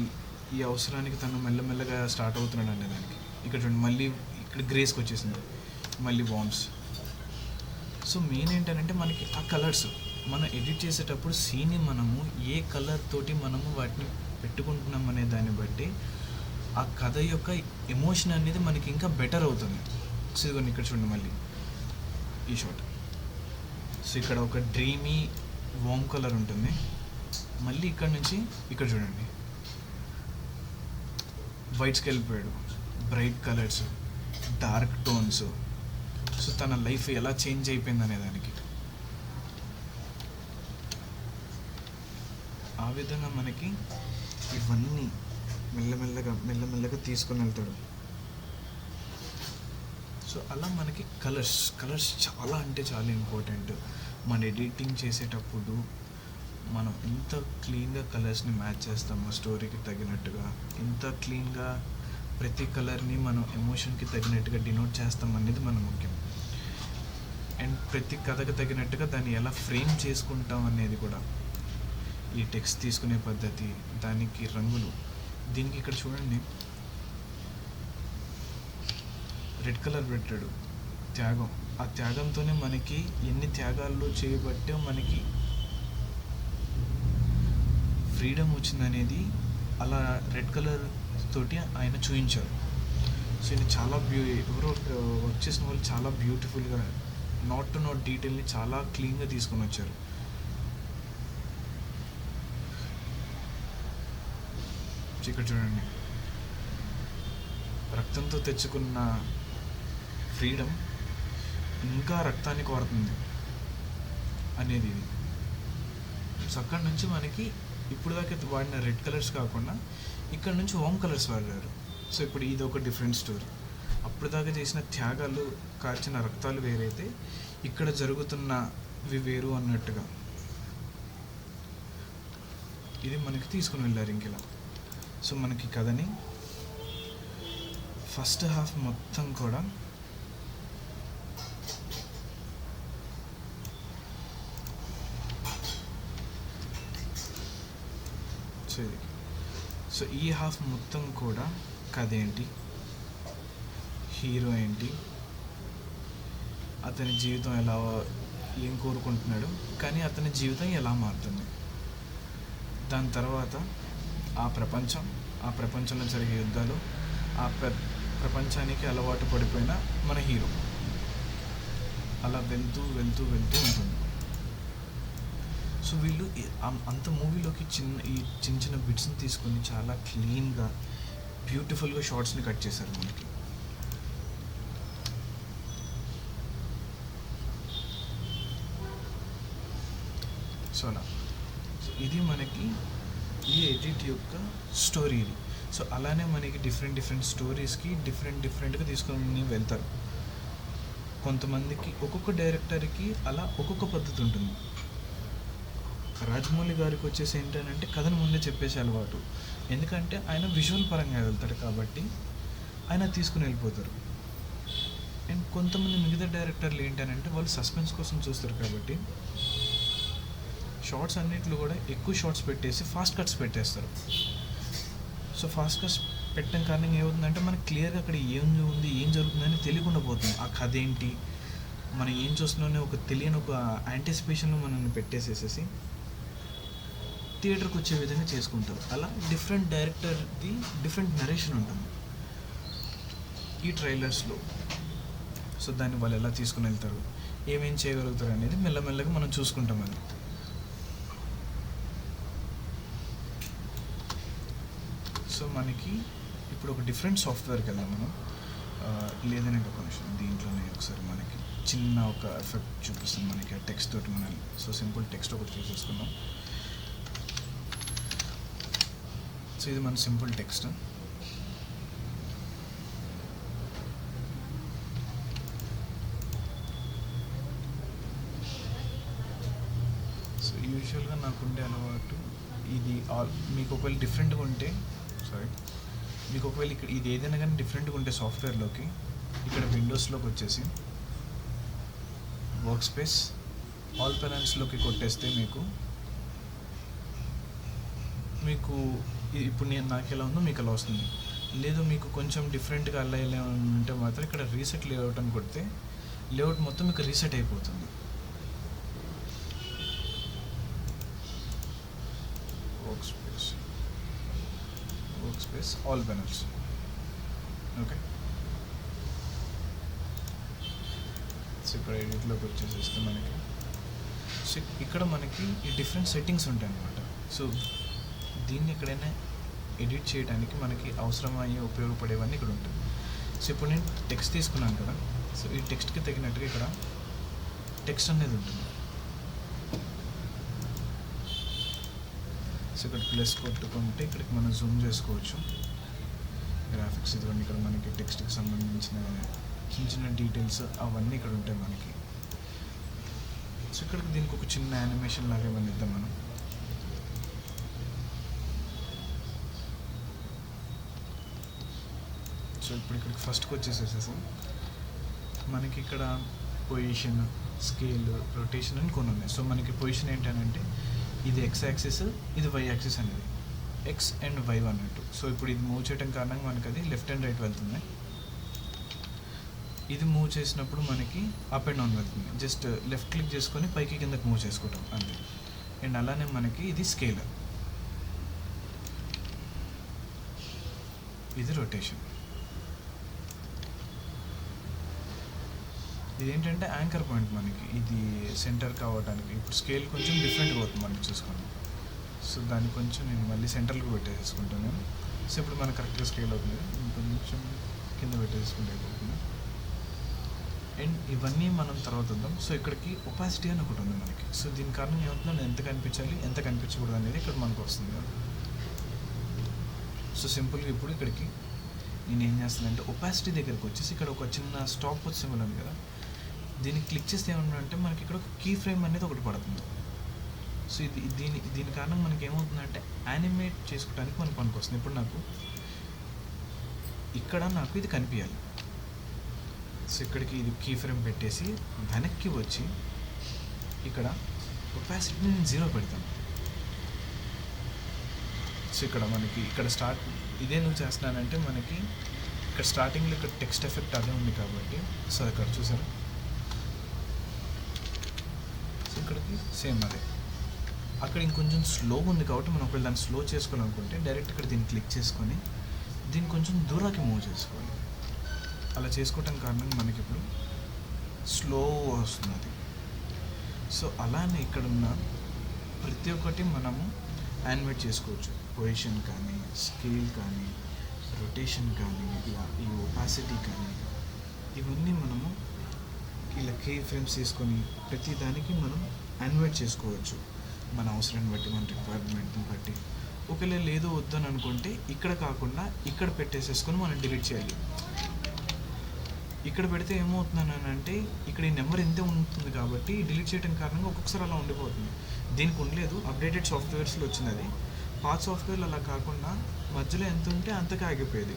ఈ అవసరానికి తను మెల్లమెల్లగా స్టార్ట్ అవుతున్నాడు అనే దానికి. ఇక్కడ చూడండి, మళ్ళీ ఇక్కడ గ్రేస్కి వచ్చేసింది, మళ్ళీ బాంబ్స్. సో మెయిన్ ఏంటంటే మనకి ఆ కలర్స్ మనం ఎడిట్ చేసేటప్పుడు సీన్ని మనము ఏ కలర్ తోటి మనము వాటిని పెట్టుకుంటున్నాం అనే దాన్ని బట్టి ఆ కథ యొక్క ఎమోషన్ అనేది మనకి ఇంకా బెటర్ అవుతుంది. సో ఇదిగోండి ఇక్కడ చూడండి మళ్ళీ ఈ షాట్. సో ఇక్కడ ఒక డ్రీమీ వామ్ కలర్ ఉంటుంది. మళ్ళీ ఇక్కడ నుంచి ఇక్కడ చూడండి, వైట్స్కి వెళ్ళిపోయాడు, bright colours, dark tones. So తన లైఫ్ ఎలా చేంజ్ అయిపోయింది అనే దానికి ఆ విధంగా మనకి ఇవన్నీ మెల్లమెల్లగా తీసుకొని వెళ్తాడు. సో అలా మనకి కలర్స్ చాలా అంటే చాలా ఇంపార్టెంట్. మన ఎడిటింగ్ చేసేటప్పుడు మనం ఎంత క్లీన్గా కలర్స్ని మ్యాచ్ చేస్తామో స్టోరీకి తగినట్టుగా, ఎంత క్లీన్గా ప్రతి కలర్ని మనం ఎమోషన్కి తగినట్టుగా డినోట్ చేస్తాం అనేది మన ముఖ్యం. అండ్ ప్రతి కథకు తగినట్టుగా దాన్ని ఎలా ఫ్రేమ్ చేసుకుంటాం అనేది కూడా, ఈ టెక్స్ట్ తీసుకునే పద్ధతి, దానికి రంగులు. దీనికి ఇక్కడ చూడండి రెడ్ కలర్ పెట్టాడు, త్యాగం. ఆ త్యాగంతోనే మనకి ఎన్ని త్యాగాల్లో చేయబట్టే మనకి ఫ్రీడమ్ వచ్చిందనేది అలా రెడ్ కలర్ తోటి ఆయన చూపించారు. సో ఇది చాలా ఎవరో వర్క్ చేసిన వాళ్ళు చాలా బ్యూటిఫుల్గా నాట్ టు నాట్ డీటెయిల్ని చాలా క్లీన్గా తీసుకొని వచ్చారు. ఇక్కడ చూడండి, రక్తంతో తెచ్చుకున్న ఫ్రీడమ్ ఇంకా రక్తాన్ని కోరుతుంది అనేది ఇది. సో అక్కడి నుంచి మనకి ఇప్పుడు దాకా వాడిన రెడ్ కలర్స్ కాకుండా ఇక్కడ నుంచి వామ్ కలర్స్ వాడారు. సో ఇప్పుడు ఇది ఒక డిఫరెంట్ స్టోరీ. అప్పుడు దాకా చేసిన త్యాగాలు, కార్చిన రక్తాలు వేరైతే ఇక్కడ జరుగుతున్నవి వేరు అన్నట్టుగా ఇది మనకి తీసుకుని వెళ్ళారు ఇంకెలా. సో మనకి కథని ఫస్ట్ హాఫ్ మొత్తం కూడా సో ఈ హాఫ్ మొత్తం కూడా కథ ఏంటి, హీరో ఏంటి, అతని జీవితం ఎలా, ఏం కోరుకుంటున్నాడు, కానీ అతని జీవితం ఎలా మారుతుంది, దాని తర్వాత ఆ ప్రపంచంలో జరిగే యుద్ధాలు, ఆ ప్రపంచానికి అలవాటు పడిపోయిన మన హీరో అలా వెళ్తూ ఉంటుంది. సో వీళ్ళు అంత మూవీలోకి ఈ చిన్న బిట్స్ని తీసుకొని చాలా క్లీన్గా బ్యూటిఫుల్గా షార్ట్స్ని కట్ చేశారు మనకి. సో అలా ఇది మనకి ఈ ఎడిట్ యొక్క స్టోరీ ఇది. సో అలానే మనకి డిఫరెంట్ స్టోరీస్కి డిఫరెంట్గా తీసుకొని వెళ్తారు. కొంతమందికి ఒక్కొక్క డైరెక్టర్కి అలా ఒక్కొక్క పద్ధతి ఉంటుంది. రాజమౌళి గారికి వచ్చేసి ఏంటంటే కథను ముందే చెప్పేసే అలవాటు. ఎందుకంటే ఆయన విజువల్ పరంగా వెళ్తాడు కాబట్టి ఆయన తీసుకుని వెళ్ళిపోతారు. అండ్ కొంతమంది మిగతా డైరెక్టర్లు ఏంటంటే వాళ్ళు సస్పెన్స్ కోసం చూస్తారు కాబట్టి షార్ట్స్ అన్నిట్లో కూడా ఎక్కువ షార్ట్స్ పెట్టేసి ఫాస్ట్ కట్స్ పెట్టేస్తారు. సో ఫాస్ట్ కట్స్ పెట్టడం కారణంగా ఏమవుతుందంటే మనకి క్లియర్గా అక్కడ ఏం జరుగుతుందని తెలియకుండా పోతుంది. ఆ కథ ఏంటి, మనం ఏం చూస్తున్నామని ఒక తెలియని ఒక యాంటిసిపేషన్లో మనల్ని పెట్టేసేసేసి థియేటర్కి వచ్చే విధంగా చేసుకుంటారు. అలా డిఫరెంట్ డైరెక్టర్ది డిఫరెంట్ నరేషన్ ఉంటుంది ఈ ట్రైలర్స్లో. సో దాన్ని వాళ్ళు ఎలా తీసుకుని వెళ్తారు, ఏమేం చేయగలుగుతారు అనేది మెల్లమెల్లగా మనం చూసుకుంటాం. అది సో మనకి ఇప్పుడు ఒక డిఫరెంట్ సాఫ్ట్వేర్కి వెళ్దాం మనం. లేదని ఒక నిమిషం దీంట్లోనే ఒకసారి మనకి చిన్న ఒక ఎఫెక్ట్ చూపిస్తుంది మనకి ఆ టెక్స్ట్ తోటి మనం. సో సింపుల్ టెక్స్ట్ ఒకటి తీసేసుకుందాం. సో ఇది మన సింపుల్ టెక్స్ట్. సో యూజువల్గా నాకుండే అలవాటు ఇది మీకు ఒకవేళ డిఫరెంట్గా ఉంటే మీకు ఒకవేళ ఇక్కడ ఇది ఏదైనా కానీ డిఫరెంట్గా ఉంటే సాఫ్ట్వేర్లోకి ఇక్కడ విండోస్లోకి వచ్చేసి వర్క్ స్పేస్ ఆల్ పెనల్స్లోకి కొట్టేస్తే మీకు ఇప్పుడు నాకు ఎలా ఉందో మీకు అలా వస్తుంది. లేదు మీకు కొంచెం డిఫరెంట్గా అలా ఇలా ఉంటే మాత్రం ఇక్కడ రీసెట్ లేఅవుట్ అని కొడితే లేఅవుట్ మొత్తం మీకు రీసెట్ అయిపోతుంది. Work space all panels. Okay, so ఇక్కడ ఎడిట్లోకి వచ్చేసేస్తే మనకి సో ఇక్కడ మనకి ఈ డిఫరెంట్ సెట్టింగ్స్ ఉంటాయి అన్నమాట. సో దీన్ని ఎక్కడైనా ఎడిట్ చేయడానికి మనకి అవసరమయ్యే ఉపయోగపడేవన్నీ ఇక్కడ ఉంటాయి. సో ఇప్పుడు నేను టెక్స్ట్ తీసుకున్నాను కదా, సో ఈ టెక్స్ట్కి తగినట్టుగా ఇక్కడ టెక్స్ట్ అనేది ఉంటుంది. సో ఇక్కడ ప్లస్ కొట్టుకుంటే ఇక్కడికి మనం జూమ్ చేసుకోవచ్చు. గ్రాఫిక్స్ ఇదిగోండి, ఇక్కడ మనకి టెక్స్ట్కి సంబంధించిన చిన్న డీటెయిల్స్ అవన్నీ ఇక్కడ ఉంటాయి మనకి. సో ఇక్కడికి దీనికి ఒక చిన్న యానిమేషన్ లాగా ఏమన్నా ఇద్దాం మనం. సో ఇప్పుడు ఇక్కడికి ఫస్ట్కి వచ్చేసేసి మనకి ఇక్కడ పొజిషన్, స్కేల్, రొటేషన్ అని కొన్ని ఉన్నాయి. సో మనకి పొజిషన్ ఏంటంటే ఇది ఎక్స్ యాక్సిస్, ఇది వై యాక్సిస్ అనేది, ఎక్స్ అండ్ వై అన్నట్టు. సో ఇప్పుడు ఇది మూవ్ చేయడం కారణంగా మనకి అది లెఫ్ట్ అండ్ రైట్ వెళ్తుంది. ఇది మూవ్ చేసినప్పుడు మనకి అప్ అండ్ డౌన్ వెళ్తుంది. జస్ట్ లెఫ్ట్ క్లిక్ చేసుకొని పైకి కిందకి మూవ్ చేసుకుంటాం అంతే. అండ్ అలానే మనకి ఇది స్కేల్, ఇది రొటేషన్. ఇదేంటంటే యాంకర్ పాయింట్ మనకి, ఇది సెంటర్ కావడానికి. ఇప్పుడు స్కేల్ కొంచెం డిఫరెంట్గా అవుతుంది మనకి చూసుకోండి. సో దాన్ని కొంచెం నేను మళ్ళీ సెంటర్కి పెట్టేసుకుంటాను. సో ఇప్పుడు మనకు కరెక్ట్గా స్కేల్ అవుతుంది. ఇంకొంచెం కింద పెట్టేసుకుంటే అయిపోతుంది. అండ్ ఇవన్నీ మనం తర్వాత వద్దాం. సో ఇక్కడికి ఒపాసిటీ అని ఒకటి ఉంది మనకి. సో దీని కారణం ఏమవుతుందో ఎంత కనిపించాలి ఎంత కనిపించకూడదు అనేది ఇక్కడ మనకు వస్తుంది. సో సింపుల్గా ఇప్పుడు ఇక్కడికి నేను ఏం చేస్తానంటే ఒపాసిటీ దగ్గరికి వచ్చేసి ఇక్కడ ఒక చిన్న స్టాప్ వచ్చి సింబల్ ఉంది కదా, దీన్ని క్లిక్ చేస్తే ఏమన్నా మనకి ఇక్కడ ఒక కీ ఫ్రేమ్ అనేది ఒకటి పడుతుంది. సో దీని కారణం మనకి ఏమవుతుందంటే యానిమేట్ చేసుకోవడానికి మనకు పనికొస్తుంది. ఇప్పుడు నాకు ఇది కనిపించాలి. సో ఇక్కడికి ఇది కీ ఫ్రేమ్ పెట్టేసి వెనక్కి వచ్చి ఇక్కడ ఒపాసిటీని నేను 0 పెడతాను. సో ఇక్కడ మనకి ఇక్కడ ఇదే నువ్వు చేస్తున్నానంటే మనకి ఇక్కడ స్టార్టింగ్లో ఇక్కడ టెక్స్ట్ ఎఫెక్ట్ అదే ఉంది కాబట్టి సో అక్కడ చూసారా, సో ఇక్కడికి సేమ్ అదే. అక్కడ ఇంకొంచెం స్లోగా ఉంది కాబట్టి మనం ఒకవేళ దాన్ని స్లో చేసుకోవాలనుకుంటే డైరెక్ట్ ఇక్కడ దీన్ని క్లిక్ చేసుకొని దీన్ని కొంచెం దూరానికి మూవ్ చేసుకోవాలి. అలా చేసుకోవటం కారణంగా మనకి ఇప్పుడు స్లో వస్తుంది. సో అలానే ఇక్కడ ఉన్న ప్రతి ఒక్కటి మనము యానిమేట్ చేసుకోవచ్చు. పొజిషన్ కానీ, స్కేల్ కానీ, రొటేషన్ కానీ, ఇలా ఈ ఒపాసిటీ కానీ, ఇవన్నీ మనము ఇలా కీ ఫ్రేమ్స్ తీసుకొని ప్రతి దానికి మనం యానిమేట్ చేసుకోవచ్చు మన అవసరాన్ని బట్టి, మన రిక్వైర్మెంట్ని బట్టి. ఒకవేళ లేదు వద్దని అనుకుంటే ఇక్కడ కాకుండా ఇక్కడ పెట్టేసేసుకొని మనం డిలీట్ చేయాలి. ఇక్కడ పెడితే ఏమవుతుందనంటే ఇక్కడ ఈ నెంబర్ ఎంతే ఉంటుంది కాబట్టి డిలీట్ చేయడం కారణంగా ఒక్కొక్కసారి అలా ఉండిపోతుంది. దీనికి ఉండలేదు, అప్డేటెడ్ సాఫ్ట్వేర్స్లో వచ్చింది అది. పాత సాఫ్ట్వేర్లు అలా కాకుండా మధ్యలో ఎంత ఉంటే అంతకే ఆగిపోయేది.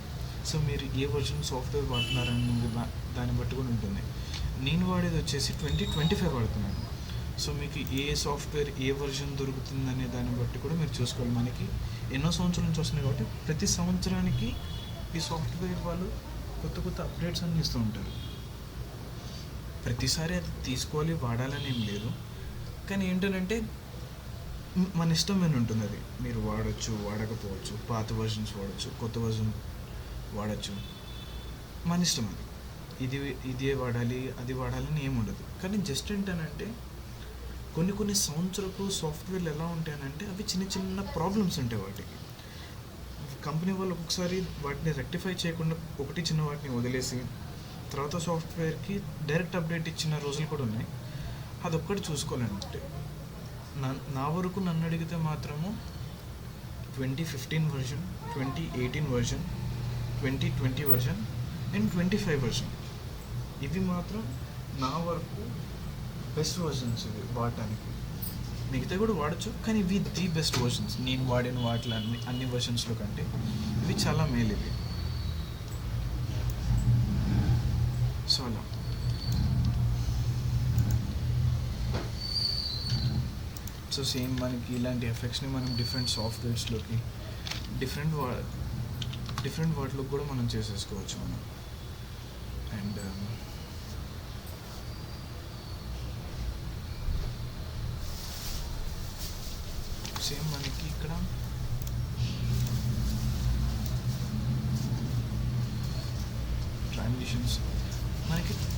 సో మీరు ఏ వర్షన్ సాఫ్ట్వేర్ వాడుతున్నారని దాన్ని బట్టి కూడా ఉంటుంది. నేను వాడేది వచ్చేసి 2025 వాడుతున్నాను. సో మీకు ఏ సాఫ్ట్వేర్ ఏ వర్షన్ దొరుకుతుందనే దాన్ని బట్టి కూడా మీరు చూసుకోవాలి. మనకి ఎన్నో సంవత్సరాల నుంచి వస్తున్నాయి కాబట్టి ప్రతి సంవత్సరానికి ఈ సాఫ్ట్వేర్ వాళ్ళు కొత్త కొత్త అప్డేట్స్ అన్నీ ఇస్తూ ఉంటారు. ప్రతిసారి అది తీసుకోవాలి వాడాలని ఏం లేదు, కానీ ఏంటంటే మన ఇష్టం మీద ఉంటుంది. అది మీరు వాడచ్చు వాడకపోవచ్చు, పాత వర్షన్స్ వాడచ్చు, కొత్త వర్షన్ వాడచ్చు, మన ఇష్టం. అది ఇదే వాడాలి అది వాడాలని ఏమి ఉండదు. కానీ జస్ట్ ఏంటనంటే కొన్ని సంవత్సరాలకు సాఫ్ట్వేర్లు ఎలా ఉంటాయనంటే అవి చిన్న చిన్న ప్రాబ్లమ్స్ ఉంటాయి. వాటికి కంపెనీ వాళ్ళు ఒక్కొక్కసారి వాటిని రెక్టిఫై చేయకుండా ఒకటి చిన్న వాటిని వదిలేసి తర్వాత సాఫ్ట్వేర్కి డైరెక్ట్ అప్డేట్ ఇచ్చిన రోజులు కూడా ఉన్నాయి. అదొక్కటి చూసుకోవాలంటే నా వరకు నన్ను అడిగితే మాత్రము 2015 version, 2018 version, 2020 version and 25 version, ఇవి మాత్రం నా వరకు బెస్ట్ వర్షన్స్ ఇవి వాడటానికి. మిగతా కూడా వాడచ్చు, కానీ ఇవి ది బెస్ట్ వర్షన్స్. నేను వాడిన వాటిలో అన్ని వర్షన్స్లో కంటే ఇవి చాలా మేలు ఇవి. సో అలా సో సేమ్ మనకి ఇలాంటి ఎఫెక్ట్స్ని మనం డిఫరెంట్ సాఫ్ట్వేర్స్లోకి డిఫరెంట్ వాటిలోకి కూడా మనం చేసేసుకోవచ్చు మనం. అండ్ సేమ్ మనకి ఇక్కడ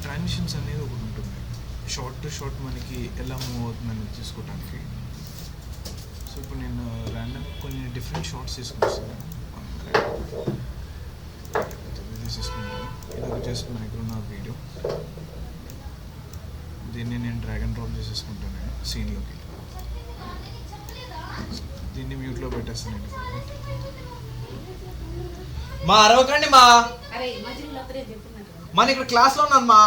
ట్రాన్సిషన్స్ అనేది ఒకటి ఉంటుంది. షార్ట్ టు షార్ట్ మనకి ఎలా మూవ్ అవుతుందని తీసుకోవడానికి. సో ఇప్పుడు నేను ర్యాండమ్ కొన్ని డిఫరెంట్ షార్ట్స్ తీసుకొస్తాను. తీసేసుకుంటాను. ఇది వచ్చేసి మనకి ఉన్న వీడియో. దీన్ని నేను డ్రాగ్ అండ్ డ్రాప్ చేసేసుకుంటాను నేను సీన్లోకి. దీన్ని మ్యూట్లో పెట్టేస్తాను నేను. మా అరవకండి మా మన ఇక్కడ క్లాస్లో ఉన్నాను మా.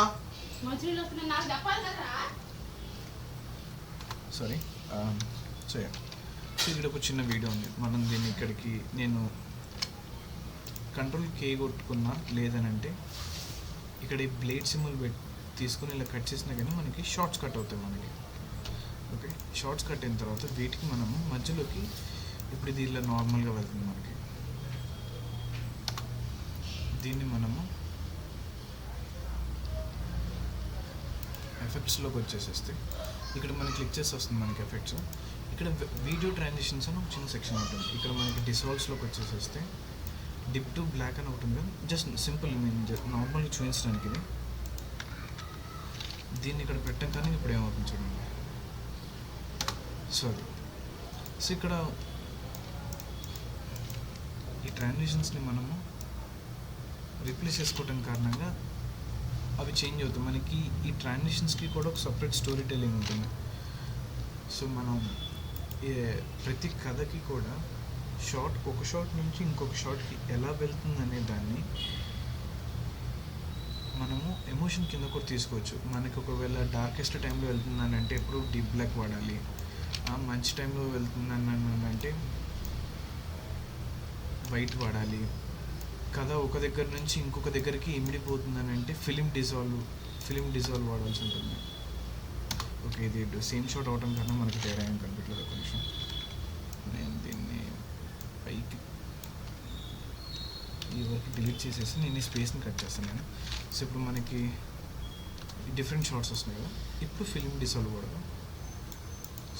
సారీ. సో ఇక్కడ ఒక చిన్న వీడియో ఉంది. మనం దీన్ని ఇక్కడికి నేను కంట్రోల్ కే కొట్టుకున్నా, లేదనంటే ఇక్కడ ఈ బ్లేడ్ సింబల్ తీసుకుని ఇలా కట్ చేసినా కానీ మనకి షార్ట్స్ కట్ అవుతాయి మనకి. ఓకే, షార్ట్స్ కట్ అయిన తర్వాత వీటికి మనము మధ్యలోకి ఇప్పుడు ఇది ఇలా నార్మల్గా వెళ్తుంది మనకి. దీన్ని మనము ఎఫెక్ట్స్లోకి వచ్చేసేస్తే ఇక్కడ మనకి క్లిక్ చేసి వస్తుంది మనకి ఎఫెక్ట్స్. ఇక్కడ వీడియో ట్రాన్సిషన్స్ అని ఒక చిన్న సెక్షన్ ఉంటుంది. ఇక్కడ మనకి డిసాల్వ్స్లోకి వచ్చేసేస్తే డిప్ టు బ్లాక్ అని ఒకటి ఉంది. జస్ట్ సింపుల్ నార్మల్గా చూపించడానికి ఇది. దీన్ని ఇక్కడ పెట్టాం కానీ ఇప్పుడు ఏమవుతుంది చూడండి. సో ఇక్కడ ఈ ట్రాన్సిషన్స్ని మనము రీప్లేస్ చేసుకోవటం కారణంగా అవి చేంజ్ అవుతాయి. మనకి ఈ ట్రాన్సిషన్స్కి కూడా ఒక సపరేట్ స్టోరీ టెల్లింగ్ ఉంటుంది. సో మనం ప్రతి కథకి కూడా ఒక షార్ట్ నుంచి ఇంకొక షార్ట్కి ఎలా వెళ్తుంది అనే దాన్ని మనము ఎమోషన్ కింద కూడా తీసుకోవచ్చు. మనకి ఒకవేళ డార్కెస్ట్ టైంలో వెళ్తుందని అంటే ఎప్పుడు డీప్ బ్లాక్ వాడాలి. మంచి టైంలో వెళ్తుందని అంటే వైట్ వాడాలి. కథ ఒక దగ్గర నుంచి ఇంకొక దగ్గరికి ఇమిడిపోతుందని అంటే ఫిలిం డిజాల్వ్ వాడాల్సి ఉంటుంది. ఓకే, ఇది సేమ్ షాట్ అవడం కన్నా మనకి తేడా ఏం కనిపించలేదు. ఒక నిమిషం, నేను దీన్ని పైకి ఈ వరకు డిలీట్ చేసేసి నేను ఈ స్పేస్ని కట్ చేస్తాను నేను. సో ఇప్పుడు మనకి డిఫరెంట్ షార్ట్స్ వస్తున్నాయి కదా. ఇప్పుడు ఫిలిం డిజాల్వ్ వాడదాం.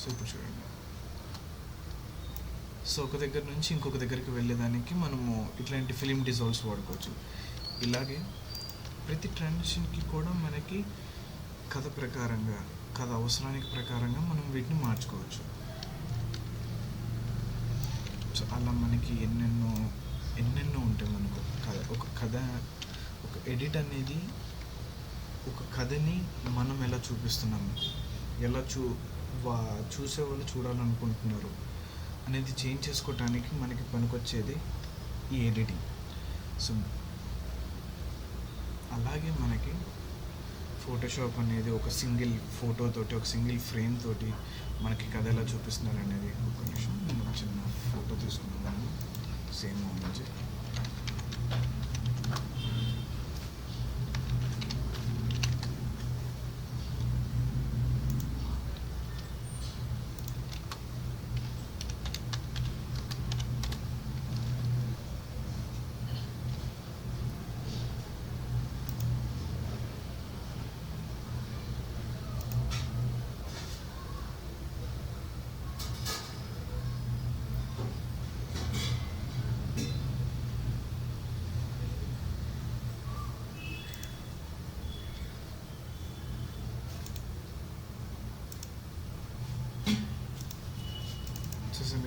సో ఇప్పుడు చూడండి. సో ఒక దగ్గర నుంచి ఇంకొక దగ్గరికి వెళ్ళేదానికి మనము ఇట్లాంటి ఫిలిం డిజాల్వ్స్ వాడుకోవచ్చు. ఇలాగే ప్రతి ట్రాన్సిషన్కి కూడా మనకి కథ అవసరానికి ప్రకారంగా మనం వీటిని మార్చుకోవచ్చు. సో అలా మనకి ఎన్నెన్నో ఉంటాయి మనకు ఒక ఎడిట్ అనేది ఒక కథని మనం ఎలా చూపిస్తున్నాము, ఎలా చూసేవాళ్ళు చూడాలనుకుంటున్నారు అనేది చేంజ్ చేసుకోవటానికి మనకి పనికొచ్చేది ఈ ఎడిటింగ్. సో అలాగే మనకి ఫోటోషాప్ అనేది ఒక సింగిల్ ఫోటోతోటి, ఒక సింగిల్ ఫ్రేమ్ తోటి మనకి కథ ఎలా చూపిస్తున్నారు అనేది. ఒక నిమిషం, నేను చిన్న ఫోటో తీసుకున్నాను సేమ్ నుంచి.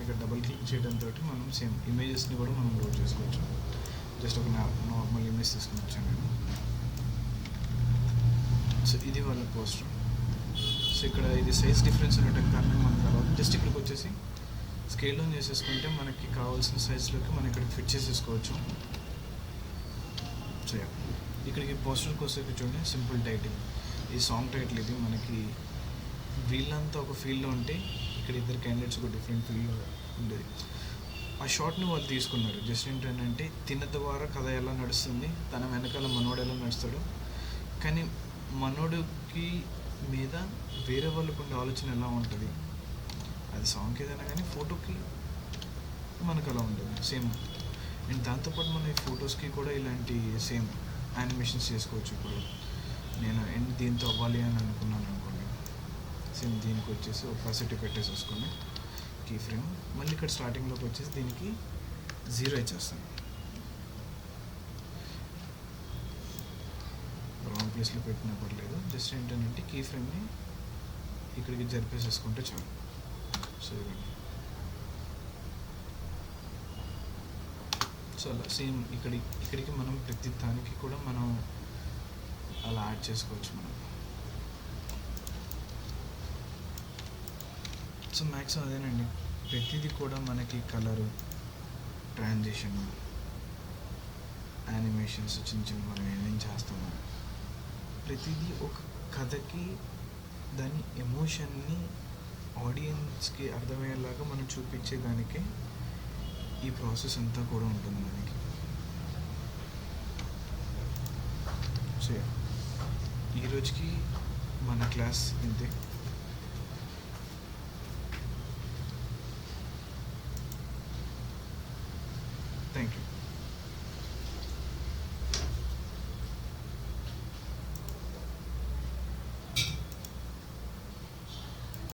ఇక్కడ డబుల్ క్లిక్ చేయడంతో మనం సేమ్ ఇమేజెస్ని కూడా మనం లోడ్ చేసుకోవచ్చు. జస్ట్ ఒక నార్మల్ ఇమేజ్ తీసుకుని వచ్చాను నేను. సో ఇది వాళ్ళ పోస్టర్. సో ఇక్కడ ఇది సైజ్ డిఫరెన్స్ ఉండటం కారణం మనకు అలా జస్ట్ ఇక్కడికి వచ్చేసి స్కేల్ డౌన్ చేసేసుకుంటే మనకి కావాల్సిన సైజులోకి మనం ఇక్కడ ఫిట్ చేసేసుకోవచ్చు. సో ఇక్కడికి పోస్టర్కి వస్తే చూడండి, సింపుల్ టైటిల్, ఈ సాంగ్ టైటిల్. ఇది మనకి వీళ్ళంతా ఒక ఫీల్డ్లో ఉంటే ఇక్కడ ఇద్దరు క్యాండిడేట్స్ ఒక డిఫరెంట్ ఫీల్డ్లో ఉండేది. ఆ షార్ట్ని వాళ్ళు తీసుకున్నారు. జస్ట్ ఏంటంటే తిన ద్వారా కథ ఎలా నడుస్తుంది, తన వెనకాల మనోడు ఎలా నడుస్తాడు, కానీ మనోడికి మీద వేరే వాళ్ళకు ఉండే ఆలోచన ఎలా ఉంటుంది, అది సాంగ్కి ఏదైనా కానీ ఫోటోకి మనకు అలా ఉంటుంది సేమ్. అండ్ దాంతోపాటు మన ఈ ఫొటోస్కి కూడా ఇలాంటి సేమ్ యానిమేషన్స్ చేసుకోవచ్చు. ఇప్పుడు నేను దీంతో అవ్వాలి అని అనుకున్నాను అనుకోండి, సేమ్ దీనికి వచ్చేసి ఒపాసిటీ పెట్టేసేసుకొని కీ ఫ్రేమ్, మళ్ళీ ఇక్కడ స్టార్టింగ్లోకి వచ్చేసి దీనికి 0 ఇచ్చేస్తాను. రాంగ్ ప్లేస్లో పెట్టినా పర్లేదు, జస్ట్ ఏంటంటే కీ ఫ్రేమ్ని ఇక్కడికి జరిపేసేసుకుంటే చాలు. సో ఇవ్వండి. సో అలా సేమ్ ఇక్కడికి మనం ప్రతి దానికి కూడా మనం అలా యాడ్ చేసుకోవచ్చు మనం. సో మ్యాక్సిమం అదేనండి, ప్రతిదీ కూడా మనకి కలరు, ట్రాన్సిషన్, యానిమేషన్స్ చిన్న చిన్న మనం ఏమేం చేస్తాము, ప్రతిదీ ఒక కథకి దాని ఎమోషన్ని ఆడియన్స్కి అర్థమయ్యేలాగా మనం చూపించేదానికే ఈ ప్రాసెస్ అంతా కూడా ఉంటుంది మనకి. సో ఈరోజుకి మన క్లాస్ ఇంతే. Thank you.